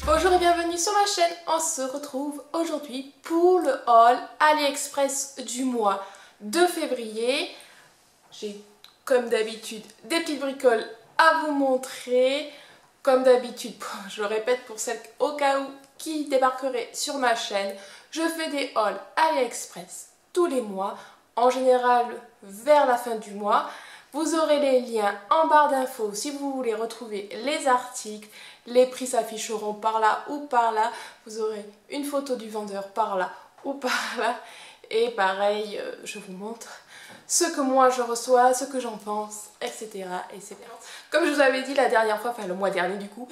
Bonjour et bienvenue sur ma chaîne. On se retrouve aujourd'hui pour le haul AliExpress du mois de février. J'ai comme d'habitude des petites bricoles à vous montrer. Comme d'habitude, je le répète pour celles au cas où qui débarqueraient sur ma chaîne, je fais des hauls AliExpress tous les mois, en général vers la fin du mois. Vous aurez les liens en barre d'infos si vous voulez retrouver les articles. Les prix s'afficheront par là ou par là. Vous aurez une photo du vendeur par là ou par là. Et pareil, je vous montre ce que moi je reçois, ce que j'en pense, etc., etc. Comme je vous avais dit la dernière fois, enfin le mois dernier du coup,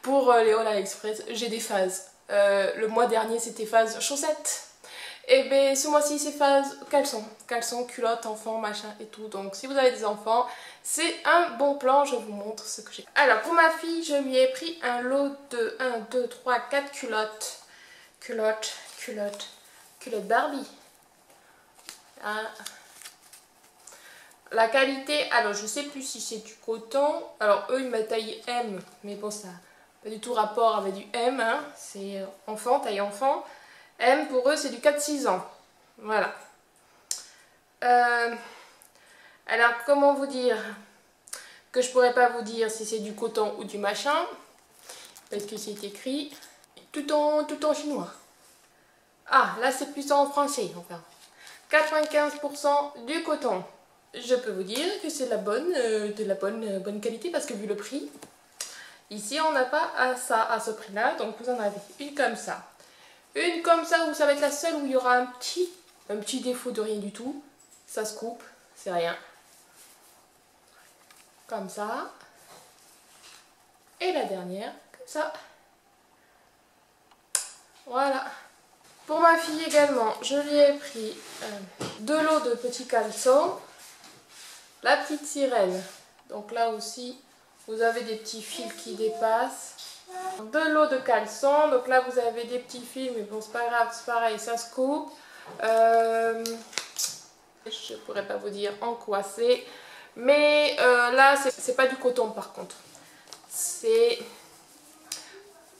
pour les hauls AliExpress, j'ai des phases. Le mois dernier c'était phase chaussettes. Et bien ce mois-ci c'est phase caleçon, culotte, enfant, machin et tout. Donc si vous avez des enfants, c'est un bon plan, je vous montre ce que j'ai. Alors pour ma fille, je lui ai pris un lot de 1, 2, 3, 4 culottes. Culotte Barbie. Ah. La qualité, alors je sais plus si c'est du coton. Alors eux ils mettent taille M, mais bon ça n'a pas du tout rapport avec du M, hein. C'est enfant, taille enfant. M pour eux c'est du 4-6 ans. Voilà. Alors comment vous dire que je pourrais pas vous dire si c'est du coton ou du machin. Parce que c'est écrit tout en chinois. Ah là c'est plus en français enfin. 95% du coton. Je peux vous dire que c'est de la bonne qualité parce que vu le prix, ici on n'a pas à ce prix là. Donc vous en avez une comme ça. Une comme ça où ça va être la seule où il y aura un petit défaut de rien du tout. Ça se coupe, c'est rien. Comme ça. Et la dernière, comme ça. Voilà. Pour ma fille également, je lui ai pris 2 lots de petits caleçons. La petite sirène. Donc là aussi, vous avez des petits fils qui dépassent. 2 lots de caleçons, donc là vous avez des petits fils, mais bon c'est pas grave, c'est pareil, ça se coupe. Je pourrais pas vous dire en quoi c'est, mais là c'est pas du coton par contre. C'est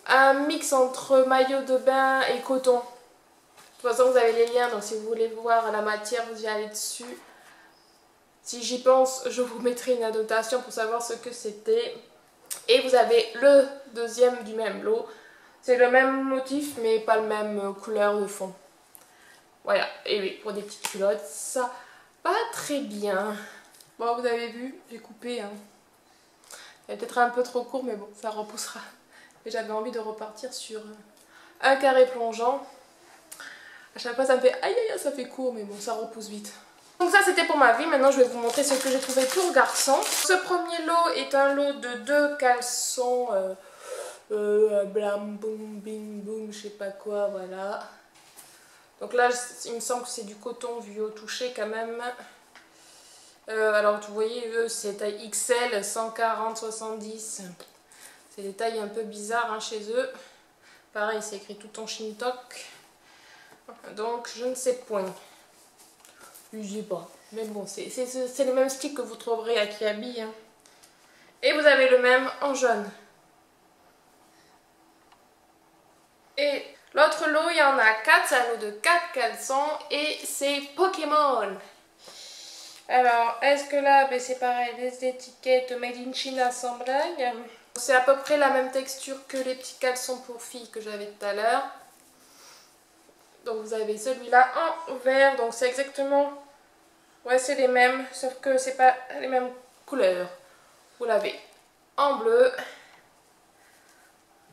un mix entre maillot de bain et coton. De toute façon vous avez les liens, donc si vous voulez voir la matière, vous y allez dessus. Si j'y pense, je vous mettrai une annotation pour savoir ce que c'était. Et vous avez le deuxième du même lot. C'est le même motif mais pas le même couleur de fond. Voilà. Et oui, pour des petites culottes, ça va très bien. Bon, vous avez vu, j'ai coupé. Hein. Il est peut-être un peu trop court mais bon, ça repoussera. Et j'avais envie de repartir sur un carré plongeant. À chaque fois ça me fait aïe aïe, ça fait court mais bon, ça repousse vite. Donc ça c'était pour ma vie, maintenant je vais vous montrer ce que j'ai trouvé pour garçon. Ce premier lot est un lot de 2 caleçons blam boum bing boum je sais pas quoi, voilà. Donc là il me semble que c'est du coton vu au toucher quand même. Alors vous voyez eux c'est taille XL, 140, 70. C'est des tailles un peu bizarres hein, chez eux. Pareil c'est écrit tout en Shintok. Donc je ne sais point. Je sais pas. Mais bon, c'est le même style que vous trouverez à Kiabi. Hein. Et vous avez le même en jaune. Et l'autre lot, il y en a 4. C'est un lot de 4 caleçons. Et c'est Pokémon. Alors, est-ce que là, ben, c'est pareil, les étiquettes Made in China Assembly. C'est à peu près la même texture que les petits caleçons pour filles que j'avais tout à l'heure. Donc vous avez celui-là en vert. Donc c'est exactement... Ouais, c'est les mêmes, sauf que c'est pas les mêmes couleurs. Vous l'avez en bleu,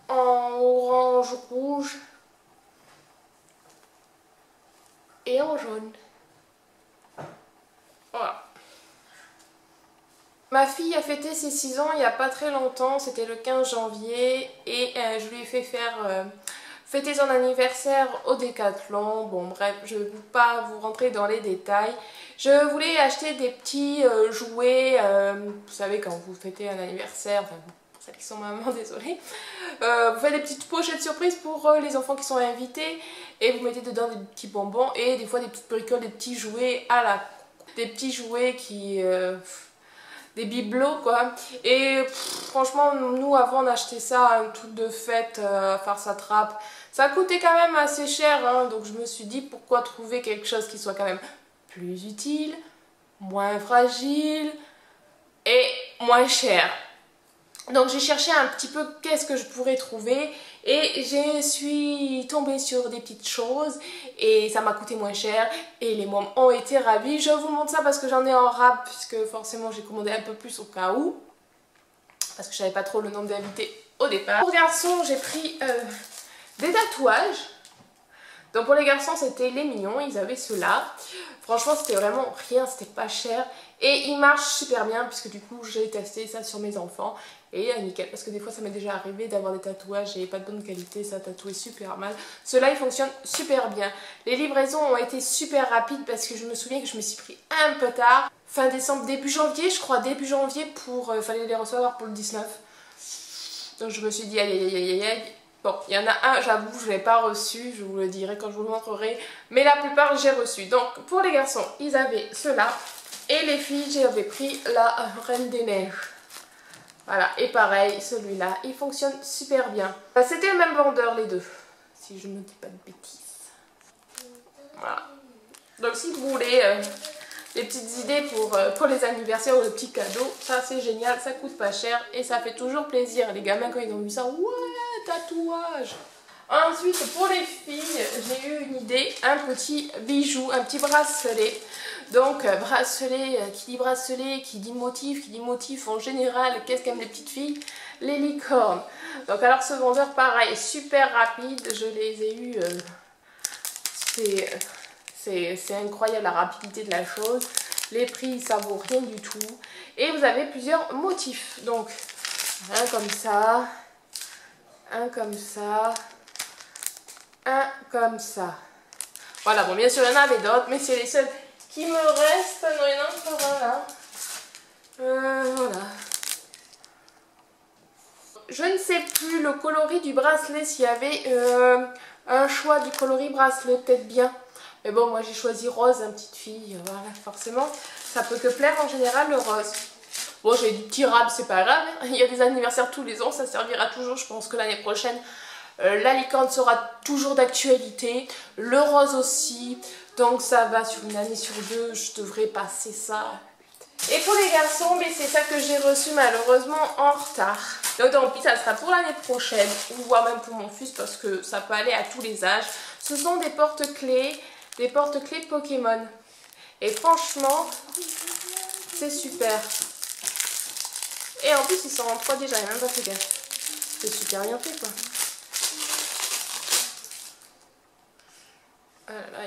en orange, rouge et en jaune. Voilà. Ma fille a fêté ses 6 ans il n'y a pas très longtemps, c'était le 15 janvier et je lui ai fait faire fêter son anniversaire au Décathlon. Bon bref, je ne vais pas vous rentrer dans les détails. Je voulais acheter des petits jouets, vous savez quand vous fêtez un anniversaire, enfin, celles qui sont maman, désolée. Vous faites des petites pochettes surprises pour les enfants qui sont invités et vous mettez dedans des petits bonbons et des fois des petites bricoles, des petits jouets à la... Des petits jouets qui... des bibelots quoi. Et franchement, nous avant on achetait ça, un truc de fête, farce attrape. Ça coûtait quand même assez cher, hein, donc je me suis dit pourquoi trouver quelque chose qui soit quand même plus utile, moins fragile et moins cher. Donc j'ai cherché un petit peu qu'est-ce que je pourrais trouver et je suis tombée sur des petites choses et ça m'a coûté moins cher et les mômes ont été ravis. Je vous montre ça parce que j'en ai en rab puisque forcément j'ai commandé un peu plus au cas où parce que je savais pas trop le nombre d'invités au départ. Pour garçons j'ai pris des tatouages. Donc pour les garçons c'était les mignons, ils avaient ceux-là. Franchement c'était vraiment rien, c'était pas cher. Et ils marchent super bien puisque du coup j'ai testé ça sur mes enfants. Et nickel, parce que des fois ça m'est déjà arrivé d'avoir des tatouages et pas de bonne qualité, ça tatouait super mal. Ceux-là ils fonctionnent super bien. Les livraisons ont été super rapides parce que je me souviens que je me suis pris un peu tard. Fin décembre, début janvier je crois, début janvier pour... fallait les recevoir pour le 19. Donc je me suis dit aïe aïe aïe aïe aïe. Bon, il y en a un, j'avoue, je ne l'ai pas reçu, je vous le dirai quand je vous le montrerai. Mais la plupart, j'ai reçu. Donc, pour les garçons, ils avaient ceux-là. Et les filles, j'avais pris la Reine des Neiges. Voilà, et pareil, celui-là, il fonctionne super bien. C'était le même vendeur, les deux, si je ne dis pas de bêtises. Voilà. Donc, si vous voulez des petites idées pour les anniversaires ou les petits cadeaux, ça c'est génial, ça coûte pas cher et ça fait toujours plaisir. Les gamins, quand ils ont vu ça, ouais, tatouage. Ensuite, pour les filles, j'ai eu une idée, un petit bijou, un petit bracelet. Donc, bracelet, qui dit motif en général, qu'est-ce qu'aiment les petites filles? Les licornes. Donc, alors ce vendeur, pareil, super rapide, je les ai eus, c'est incroyable la rapidité de la chose. Les prix, ça vaut rien du tout. Et vous avez plusieurs motifs. Donc, un comme ça, un comme ça, un comme ça. Voilà, bon, bien sûr, il y en avait d'autres, mais c'est les seuls qui me restent. Non, il y en a encore un là. Voilà. Je ne sais plus le coloris du bracelet, s'il y avait un choix du coloris bracelet, peut-être bien. Mais bon, moi j'ai choisi rose, hein, petite fille, voilà, forcément. Ça peut que plaire en général le rose. Bon, j'ai du petit rab, c'est pas grave. Hein. Il y a des anniversaires tous les ans, ça servira toujours. Je pense que l'année prochaine, la licorne sera toujours d'actualité. Le rose aussi. Donc ça va sur une année sur deux, je devrais passer ça. Et pour les garçons, mais c'est ça que j'ai reçu malheureusement en retard. Donc tant pis, ça sera pour l'année prochaine, ou voire même pour mon fils parce que ça peut aller à tous les âges. Ce sont des porte-clés Pokémon. Et franchement, c'est super. Et en plus, ils sont en 3D, j'avais même pas fait gaffe. C'est super bien fait quoi. Là,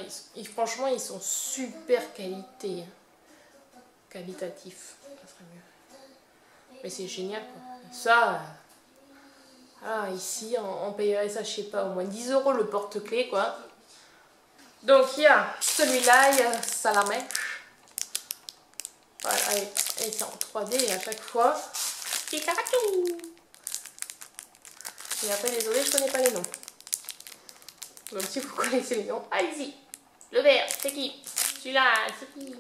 franchement, ils sont super qualité. Qualitatif, ça serait mieux. Mais c'est génial quoi. Ça, ici, on payerait ça, je sais pas, au moins 10 € le porte-clés quoi. Donc il y a celui-là, il y a ça la mèche. Voilà, et c'est en 3D à chaque fois. Pikachu! Et après, désolé, je connais pas les noms. Donc si vous connaissez les noms, allez-y. Le vert, c'est qui? Celui-là, c'est qui?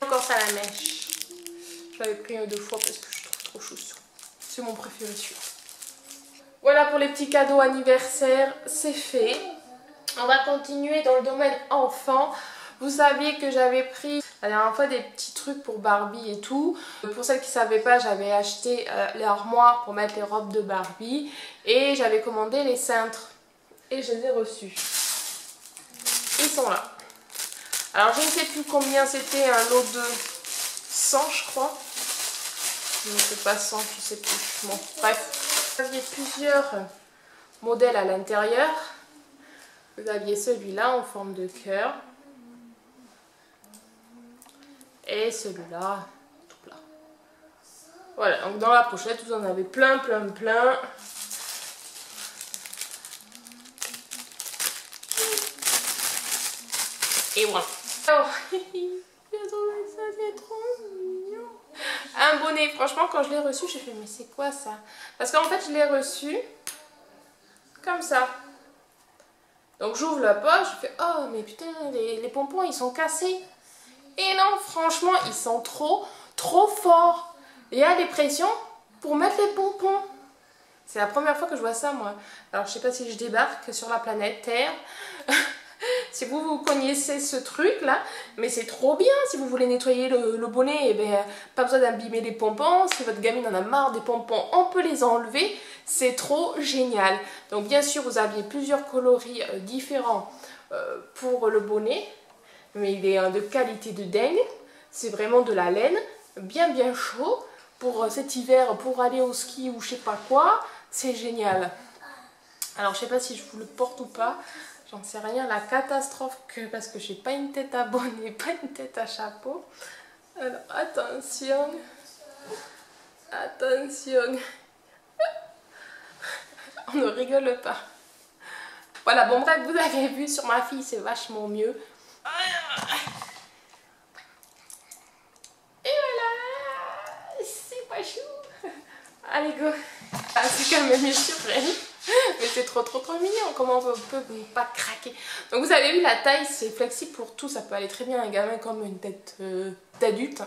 Encore ça la mèche. Je l'avais pris 2 fois parce que je trouve trop chouchou. C'est mon préféré celui-là. Voilà pour les petits cadeaux anniversaires, c'est fait. On va continuer dans le domaine enfant. Vous saviez que j'avais pris la dernière fois des petits trucs pour Barbie et tout. Pour celles qui ne savaient pas, j'avais acheté l'armoire pour mettre les robes de Barbie. Et j'avais commandé les cintres. Et je les ai reçus. Ils sont là. Alors je ne sais plus combien c'était, un lot de 100 je crois. Je ne sais pas 100, je ne sais plus. Bon, bref. Vous aviez plusieurs modèles à l'intérieur. Vous aviez celui-là en forme de cœur. Et celui-là tout plat. Voilà, donc dans la pochette, vous en avez plein. Et voilà. Alors, j'ai trouvé ça, c'est trop mignon. Un bonnet, franchement quand je l'ai reçu j'ai fait mais c'est quoi ça? Parce qu'en fait je l'ai reçu comme ça. Donc j'ouvre la poche, je fais oh mais putain les pompons ils sont cassés. Et non franchement ils sont trop forts. Il y a des pressions pour mettre les pompons. C'est la première fois que je vois ça moi. Alors je sais pas si je débarque sur la planète Terre. Si vous connaissez ce truc là, mais c'est trop bien si vous voulez nettoyer le bonnet, et bien, pas besoin d'abîmer les pompons. Si votre gamine en a marre des pompons, on peut les enlever, c'est trop génial. Donc bien sûr vous aviez plusieurs coloris différents pour le bonnet, mais il est de qualité de dingue, c'est vraiment de la laine, bien chaud, pour cet hiver, pour aller au ski ou je sais pas quoi, c'est génial. Alors je sais pas si je vous le porte ou pas. J'en sais rien, la catastrophe parce que j'ai pas une tête à bonnet, pas une tête à chapeau. Alors attention, attention, on ne rigole pas. Voilà, bon bref, vous avez vu, sur ma fille c'est vachement mieux. Et voilà, c'est pas chou. Allez go. Ah, c'est quand même mieux sur elle. Mais c'est trop mignon, comment on peut pas craquer. Donc vous avez vu la taille, c'est flexible pour tout, ça peut aller très bien un gamin comme une tête d'adulte.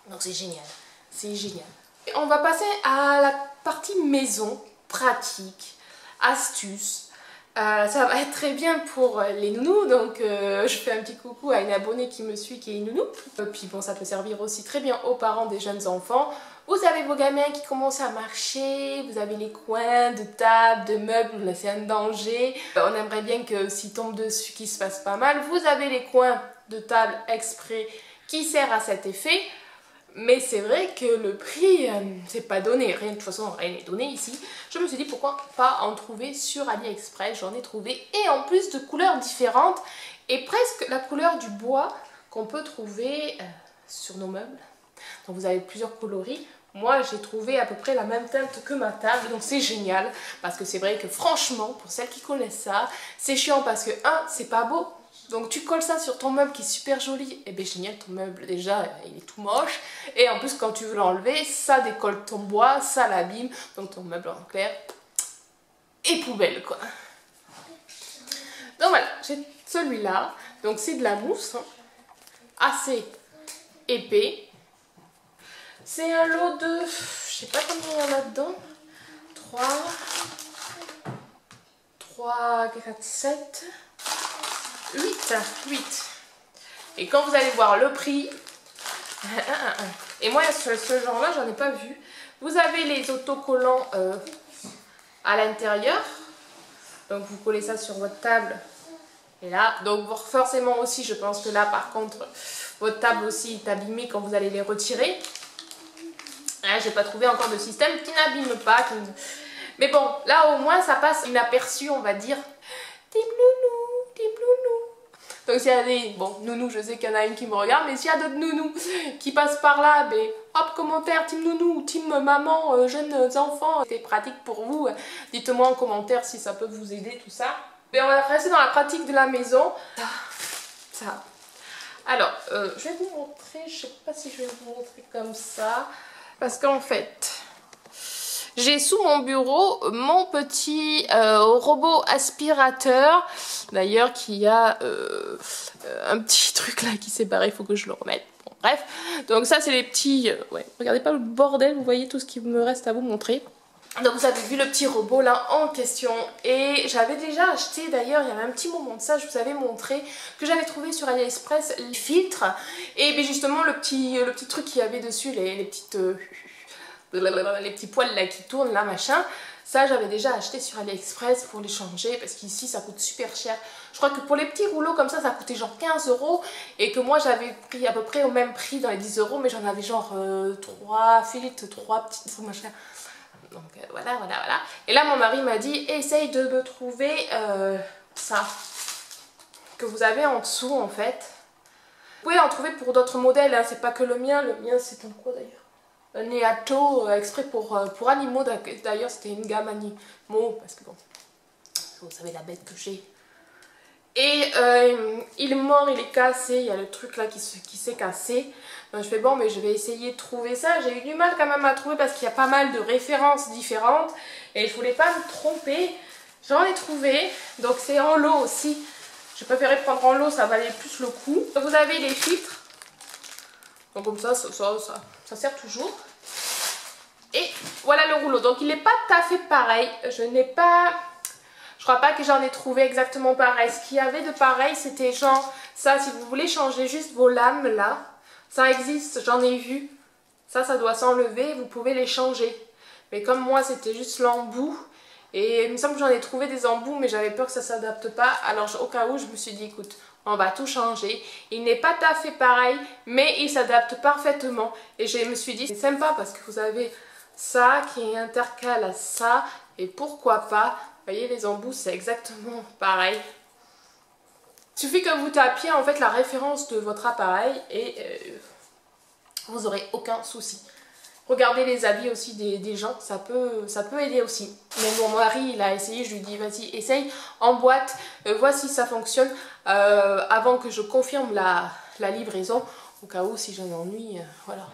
Donc c'est génial, c'est génial. Et on va passer à la partie maison, pratique, astuce. Ça va être très bien pour les nounous, donc je fais un petit coucou à une abonnée qui me suit qui est une nounou. Puis bon, ça peut servir aussi très bien aux parents des jeunes enfants. Vous avez vos gamins qui commencent à marcher, vous avez les coins de table, de meubles, c'est un danger. On aimerait bien que s'ils tombent dessus, qu'il se passe pas mal. Vous avez les coins de table exprès qui servent à cet effet. Mais c'est vrai que le prix, c'est pas donné, rien, de toute façon rien n'est donné ici. Je me suis dit pourquoi pas en trouver sur AliExpress, j'en ai trouvé. Et en plus de couleurs différentes, et presque la couleur du bois qu'on peut trouver sur nos meubles. Donc vous avez plusieurs coloris. Moi j'ai trouvé à peu près la même teinte que ma table, donc c'est génial. Parce que c'est vrai que franchement, pour celles qui connaissent ça, c'est chiant parce que c'est pas beau. Donc tu colles ça sur ton meuble qui est super joli, et bien génial, ton meuble déjà il est tout moche, et en plus quand tu veux l'enlever, ça décolle ton bois, ça l'abîme, donc ton meuble en clair est poubelle quoi. Donc voilà, j'ai celui-là, donc c'est de la mousse, assez épais. C'est un lot de, je sais pas combien il y en a dedans, 3, 4, 7... 8. Et quand vous allez voir le prix, et moi ce genre là j'en ai pas vu. Vous avez les autocollants à l'intérieur, donc vous collez ça sur votre table et là, donc forcément aussi je pense que là par contre votre table aussi est abîmée quand vous allez les retirer. Là j'ai pas trouvé encore de système qui n'abîme pas, mais bon là au moins ça passe inaperçu on va dire. Team Nounou, Team Nounou. Donc s'il y a des, bon, nounous, je sais qu'il y en a une qui me regarde, mais s'il y a d'autres nounous qui passent par là, ben hop, commentaire, team nounou, team maman, jeunes enfants, c'est pratique pour vous. Dites-moi en commentaire si ça peut vous aider, tout ça. Mais on va rester dans la pratique de la maison. Ça. Alors, je vais vous montrer, je sais pas si je vais vous montrer comme ça, parce qu'en fait... J'ai sous mon bureau mon petit robot aspirateur, d'ailleurs qui a un petit truc là qui s'est barré, il faut que je le remette. Bon, bref, donc ça c'est les petits... ouais, regardez pas le bordel, vous voyez tout ce qu'il me reste à vous montrer. Donc vous avez vu le petit robot là en question et j'avais déjà acheté d'ailleurs, il y avait un petit moment de ça, je vous avais montré que j'avais trouvé sur AliExpress les filtres et bien justement le petit truc qu'il y avait dessus, les petites... les petits poils là qui tournent là machin, ça j'avais déjà acheté sur AliExpress pour les changer parce qu'ici ça coûte super cher. Je crois que pour les petits rouleaux comme ça coûtait genre 15 € et que moi j'avais pris à peu près au même prix dans les 10 €, mais j'en avais genre 3 filtres, 3 petites machin. Donc voilà. Et là mon mari m'a dit essaye de me trouver ça que vous avez en dessous en fait. Vous pouvez en trouver pour d'autres modèles, hein. C'est pas que le mien c'est un quoi d'ailleurs? Un Neato exprès pour animaux, d'ailleurs c'était une gamme animaux parce que bon, vous savez la bête que j'ai Et il est mort, il est cassé, il y a le truc là qui s'est cassé. Donc je fais bon, mais je vais essayer de trouver ça. J'ai eu du mal quand même à trouver parce qu'il y a pas mal de références différentes. Et je voulais pas me tromper. J'en ai trouvé, donc c'est en lot aussi. J'ai préféré prendre en lot, ça valait plus le coup. Donc vous avez les filtres. Donc comme ça sert toujours. Et voilà le rouleau. Donc il n'est pas tout à fait pareil. Je crois pas que j'en ai trouvé exactement pareil. Ce qu'il y avait de pareil, c'était genre ça, si vous voulez changer juste vos lames là, ça existe, j'en ai vu. Ça doit s'enlever, vous pouvez les changer. Mais comme moi, c'était juste l'embout. Et il me semble que j'en ai trouvé des embouts, mais j'avais peur que ça s'adapte pas. Alors au cas où, je me suis dit, écoute, on va tout changer. Il n'est pas tout à fait pareil, mais il s'adapte parfaitement. Et je me suis dit, c'est sympa parce que vous avez ça qui intercale à ça. Et pourquoi pas, vous voyez, les embouts, c'est exactement pareil. Il suffit que vous tapiez en fait la référence de votre appareil et vous n'aurez aucun souci. Regardez les avis aussi des gens, ça peut aider aussi. Mais mon mari, il a essayé, je lui dis vas-y, essaye en boîte, vois si ça fonctionne avant que je confirme la livraison, au cas où si j'en ennuie, voilà.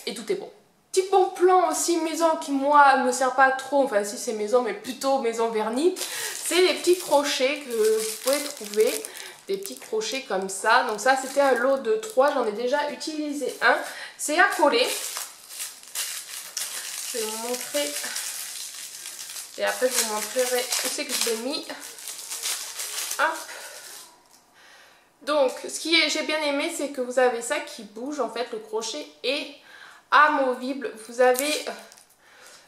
Et tout est bon. Petit bon plan aussi maison qui moi me sert pas trop, enfin si c'est maison mais plutôt maison vernie, c'est les petits crochets que vous pouvez trouver, des petits crochets comme ça. Donc ça c'était un lot de 3, j'en ai déjà utilisé un, c'est à coller. Je vais vous montrer et après je vous montrerai où c'est que je l'ai mis. Hop. Donc ce que j'ai bien aimé c'est que vous avez ça qui bouge en fait, le crochet est amovible. Vous avez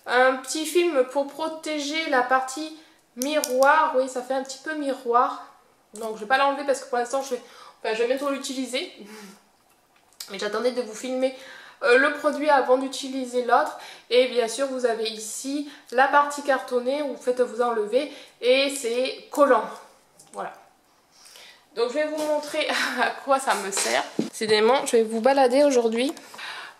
un petit film pour protéger la partie miroir. Oui, ça fait un petit peu miroir. Donc je vais pas l'enlever parce que pour l'instant je vais bientôt l'utiliser. Mais j'attendais de vous filmer le produit avant d'utiliser l'autre. Et bien sûr vous avez ici la partie cartonnée où vous faites vous enlever et c'est collant. Voilà. Donc je vais vous montrer à quoi ça me sert. Décidément, je vais vous balader aujourd'hui.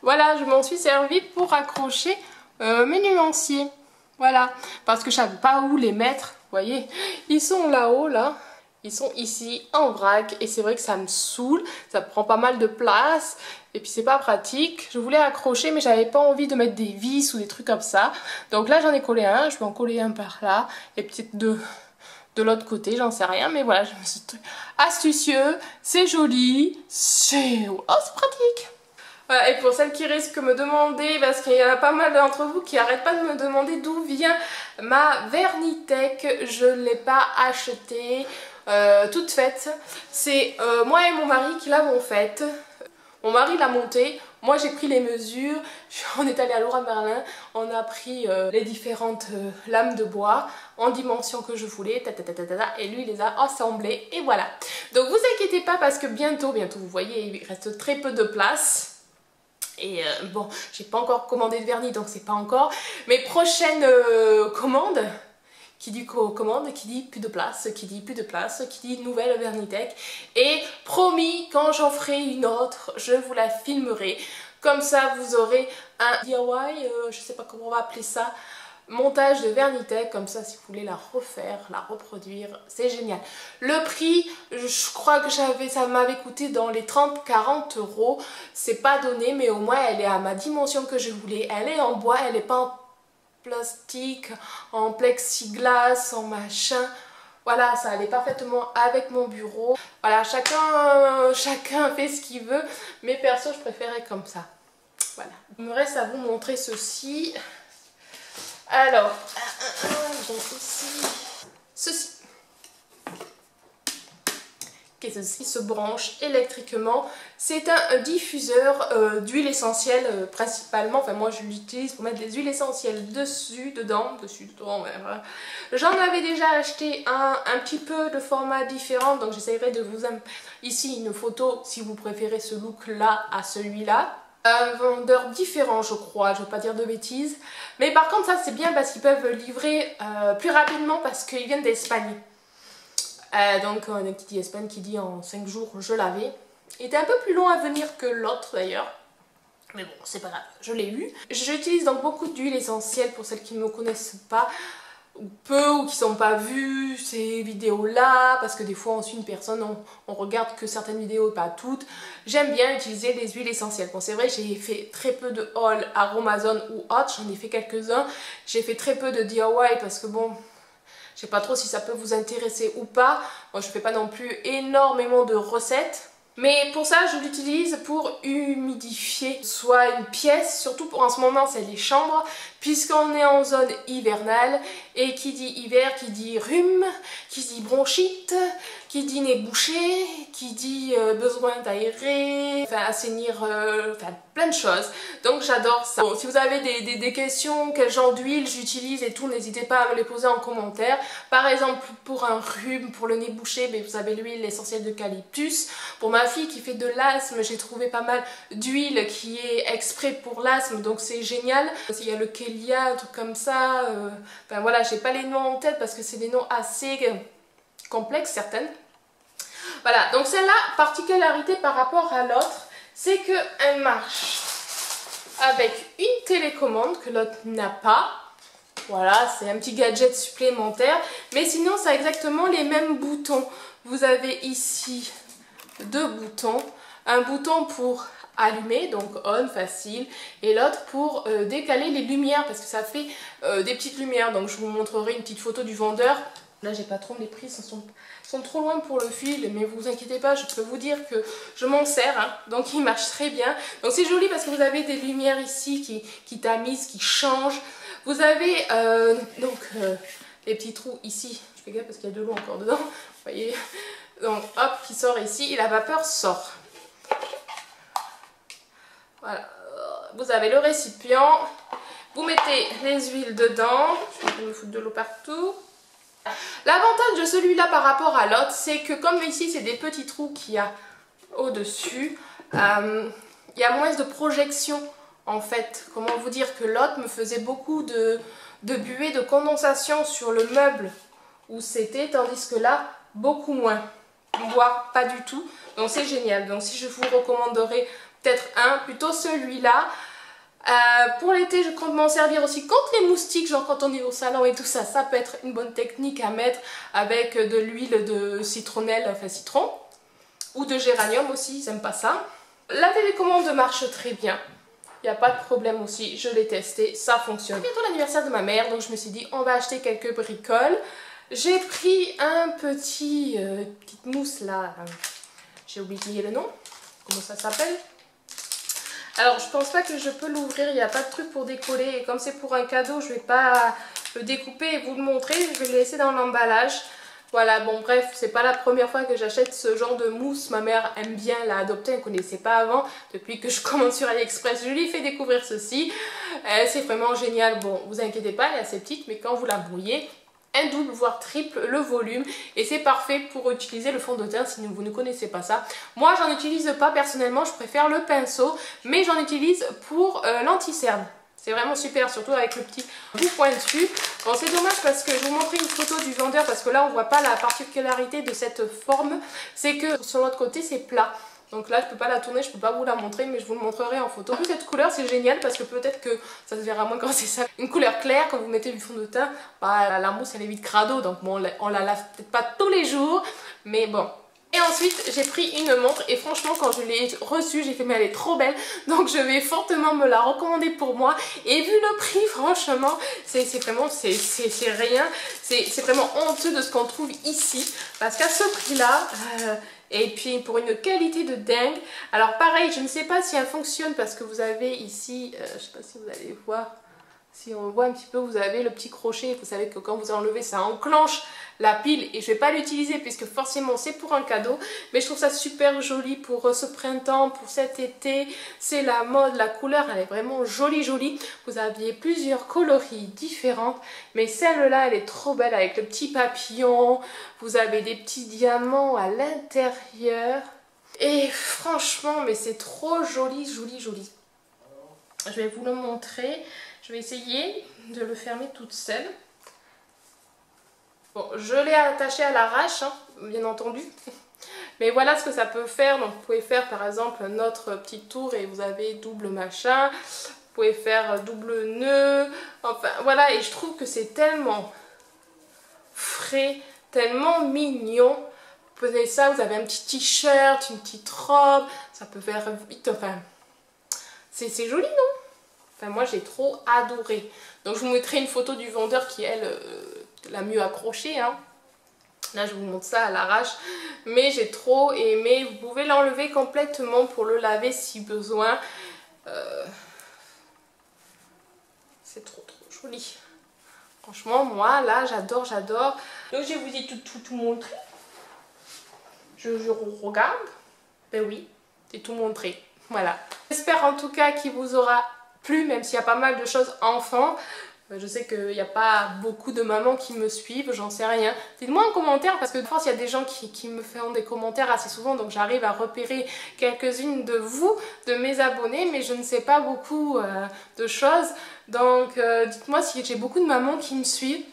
Voilà, je m'en suis servi pour accrocher mes nuanciers. Voilà, parce que je ne savais pas où les mettre. Vous voyez, ils sont là-haut, là. Ils sont ici, en vrac. Et c'est vrai que ça me saoule. Ça prend pas mal de place. Et puis c'est pas pratique. Je voulais accrocher, mais j'avais pas envie de mettre des vis ou des trucs comme ça. Donc là, j'en ai collé un. Je vais en coller un par là. Et peut-être deux de l'autre côté, j'en sais rien. Mais voilà, je me suis dit, astucieux. C'est joli. C'est... Oh, c'est pratique. Voilà, et pour celles qui risquent de me demander, parce qu'il y en a pas mal d'entre vous qui n'arrêtent pas de me demander d'où vient ma Vernitech, je ne l'ai pas achetée toute faite. C'est moi et mon mari qui l'avons faite. Mon mari l'a montée, moi j'ai pris les mesures, on est allé à Leroy Merlin, on a pris les différentes lames de bois en dimension que je voulais, et lui il les a assemblées et voilà. Donc vous inquiétez pas parce que bientôt vous voyez, il reste très peu de place. Et bon, j'ai pas encore commandé de vernis donc c'est pas encore. Mes prochaines commandes, qui dit commande, qui dit plus de place, qui dit plus de place, qui dit nouvelle Vernitech. Et promis, quand j'en ferai une autre, je vous la filmerai. Comme ça, vous aurez un DIY, je sais pas comment on va appeler ça, montage de Vernitech, comme ça si vous voulez la refaire, la reproduire, c'est génial. Le prix, je crois que ça m'avait coûté dans les 30-40 €, c'est pas donné mais au moins elle est à ma dimension que je voulais, elle est en bois, elle est pas en plastique, en plexiglas, en machin, voilà, ça allait parfaitement avec mon bureau. Voilà, chacun fait ce qu'il veut, mais perso je préférais comme ça. Voilà, il me reste à vous montrer ceci. Alors, donc ici, ceci. Ceci se branche électriquement. C'est un diffuseur d'huile essentielle principalement. Enfin moi je l'utilise pour mettre des huiles essentielles dedans. Voilà. J'en avais déjà acheté un petit peu de format différent. Donc j'essaierai de vous mettre ici une photo si vous préférez ce look là à celui-là. Un vendeur différent je crois, je ne veux pas dire de bêtises. Mais par contre ça c'est bien parce qu'ils peuvent livrer plus rapidement parce qu'ils viennent d'Espagne. Donc qui dit Espagne qui dit en 5 jours je l'avais. Il était un peu plus long à venir que l'autre d'ailleurs. Mais bon c'est pas grave, je l'ai eu. J'utilise donc beaucoup d'huile essentielle pour celles qui ne me connaissent pas. ou peu, ou qui sont pas vues ces vidéos là, parce que des fois on suit une personne, on regarde que certaines vidéos, pas toutes. J'aime bien utiliser les huiles essentielles. Bon, c'est vrai, j'ai fait très peu de haul Aromazone ou autre, j'en ai fait quelques-uns. J'ai fait très peu de DIY parce que bon, je sais pas trop si ça peut vous intéresser ou pas. Moi, je fais pas non plus énormément de recettes. Mais pour ça, je l'utilise pour humidifier soit une pièce, surtout pour en ce moment, c'est les chambres, puisqu'on est en zone hivernale. Et qui dit hiver, qui dit rhume, qui dit bronchite, qui dit nez bouché, qui dit besoin d'aérer, enfin assainir, enfin plein de choses. Donc j'adore ça. Bon, si vous avez des questions, quel genre d'huile j'utilise et tout, n'hésitez pas à me les poser en commentaire. Par exemple, pour un rhume, pour le nez bouché, mais vous avez l'huile essentielle d'eucalyptus. Pour ma fille qui fait de l'asthme, j'ai trouvé pas mal d'huile qui est exprès pour l'asthme, donc c'est génial. Il y a le Kélia, un truc comme ça. Enfin voilà, j'ai pas les noms en tête parce que c'est des noms assez complexes certaines. Voilà, donc celle-là, particularité par rapport à l'autre, c'est qu'elle marche avec une télécommande que l'autre n'a pas. Voilà, c'est un petit gadget supplémentaire. Mais sinon, ça a exactement les mêmes boutons. Vous avez ici deux boutons. Un bouton pour allumer, donc on, facile. Et l'autre pour décaler les lumières, parce que ça fait des petites lumières. Donc je vous montrerai une petite photo du vendeur. Là, j'ai pas trop les prix, sont trop loin pour le fil, mais vous inquiétez pas, je peux vous dire que je m'en sers, hein, donc il marche très bien. Donc c'est joli parce que vous avez des lumières ici qui tamisent, qui changent. Vous avez les petits trous ici, je fais gaffe parce qu'il y a de l'eau encore dedans, vous voyez. Donc hop, qui sort ici et la vapeur sort. Voilà, vous avez le récipient, vous mettez les huiles dedans, je vais me foutre de l'eau partout. L'avantage de celui-là par rapport à l'autre, c'est que comme ici c'est des petits trous qu'il y a au-dessus, il y a moins de projection en fait. Comment vous dire, que l'autre me faisait beaucoup de buée, de condensation sur le meuble où c'était, tandis que là, beaucoup moins, voire pas du tout. Donc c'est génial. Donc si je vous recommanderais peut-être plutôt celui-là. Pour l'été, je compte m'en servir aussi contre les moustiques, genre quand on est au salon et tout ça, ça peut être une bonne technique à mettre avec de l'huile de citronnelle, enfin citron, ou de géranium aussi, ils n'aiment pas ça. La télécommande marche très bien, il n'y a pas de problème aussi, je l'ai testé, ça fonctionne. C'est bientôt l'anniversaire de ma mère, donc je me suis dit on va acheter quelques bricoles. J'ai pris un petite mousse là, j'ai oublié le nom, comment ça s'appelle? Alors je pense pas que je peux l'ouvrir, il n'y a pas de truc pour décoller et comme c'est pour un cadeau, je vais pas le découper et vous le montrer, je vais le laisser dans l'emballage. Voilà, bon bref, c'est pas la première fois que j'achète ce genre de mousse, ma mère aime bien, l'a adopté, elle ne connaissait pas avant, depuis que je commande sur AliExpress, je lui ai fait découvrir ceci. C'est vraiment génial, bon vous inquiétez pas, elle est assez petite, mais quand vous la brouillez, un double voire triple le volume et c'est parfait pour utiliser le fond de teint si vous ne connaissez pas ça. Moi j'en utilise pas personnellement, je préfère le pinceau, mais j'en utilise pour l'anti-cerne. C'est vraiment super, surtout avec le petit bout pointu. Bon c'est dommage parce que je vous montrer une photo du vendeur parce que là on voit pas la particularité de cette forme, c'est que sur l'autre côté c'est plat. Donc là je peux pas la tourner, je peux pas vous la montrer, mais je vous le montrerai en photo. Cette couleur c'est génial parce que peut-être que ça se verra moins quand c'est ça. Une couleur claire, quand vous mettez du fond de teint, bah, la mousse elle est vite crado, donc bon on la lave peut-être pas tous les jours, mais bon. Et ensuite j'ai pris une montre et franchement quand je l'ai reçue j'ai fait mais elle est trop belle, donc je vais fortement me la recommander pour moi. Et vu le prix franchement c'est vraiment c'est rien, c'est vraiment honteux de ce qu'on trouve ici parce qu'à ce prix là et puis pour une qualité de dingue. Alors pareil, je ne sais pas si elle fonctionne parce que vous avez ici, je ne sais pas si vous allez voir, si on voit un petit peu, vous avez le petit crochet. Vous savez que quand vous enlevez, ça enclenche la pile et je ne vais pas l'utiliser puisque forcément c'est pour un cadeau. Mais je trouve ça super joli pour ce printemps, pour cet été. C'est la mode, la couleur elle est vraiment jolie. Vous aviez plusieurs coloris différentes, mais celle-là elle est trop belle avec le petit papillon. Vous avez des petits diamants à l'intérieur. Et franchement, mais c'est trop joli. Je vais vous le montrer. Je vais essayer de le fermer toute seule. Bon, je l'ai attaché à l'arrache, hein, bien entendu. Mais voilà ce que ça peut faire. Donc vous pouvez faire par exemple notre petit tour et vous avez double machin. Vous pouvez faire double nœud. Enfin voilà, et je trouve que c'est tellement montrer, tellement mignon. Vous prenez ça, vous avez un petit t-shirt, une petite robe, ça peut faire vite, enfin, c'est joli, non? Enfin, moi j'ai trop adoré. Donc je vous mettrai une photo du vendeur qui est la mieux accrochée, hein. Là je vous montre ça à l'arrache, mais j'ai trop aimé. Vous pouvez l'enlever complètement pour le laver si besoin. C'est trop joli. Franchement, moi là j'adore, j'adore. Donc je vous ai tout montré. Je regarde. Ben oui, j'ai tout montré. Voilà. J'espère en tout cas qu'il vous aura plu, même s'il y a pas mal de choses enfants. Je sais qu'il n'y a pas beaucoup de mamans qui me suivent, j'en sais rien. Dites-moi en commentaire, parce que de force il y a des gens qui me font des commentaires assez souvent, donc j'arrive à repérer quelques-unes de vous, de mes abonnés, mais je ne sais pas beaucoup de choses. Donc dites-moi si j'ai beaucoup de mamans qui me suivent.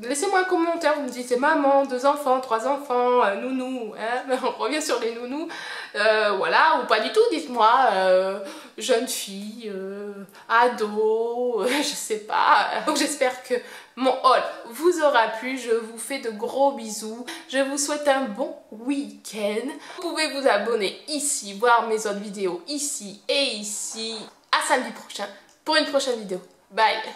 Laissez-moi un commentaire, vous me dites c'est maman, 2 enfants, 3 enfants, nounou, hein, on revient sur les nounous, voilà, ou pas du tout, dites-moi, jeune fille, ado, je sais pas. Donc j'espère que mon haul vous aura plu, je vous fais de gros bisous, je vous souhaite un bon week-end. Vous pouvez vous abonner ici, voir mes autres vidéos ici et ici. À samedi prochain pour une prochaine vidéo. Bye!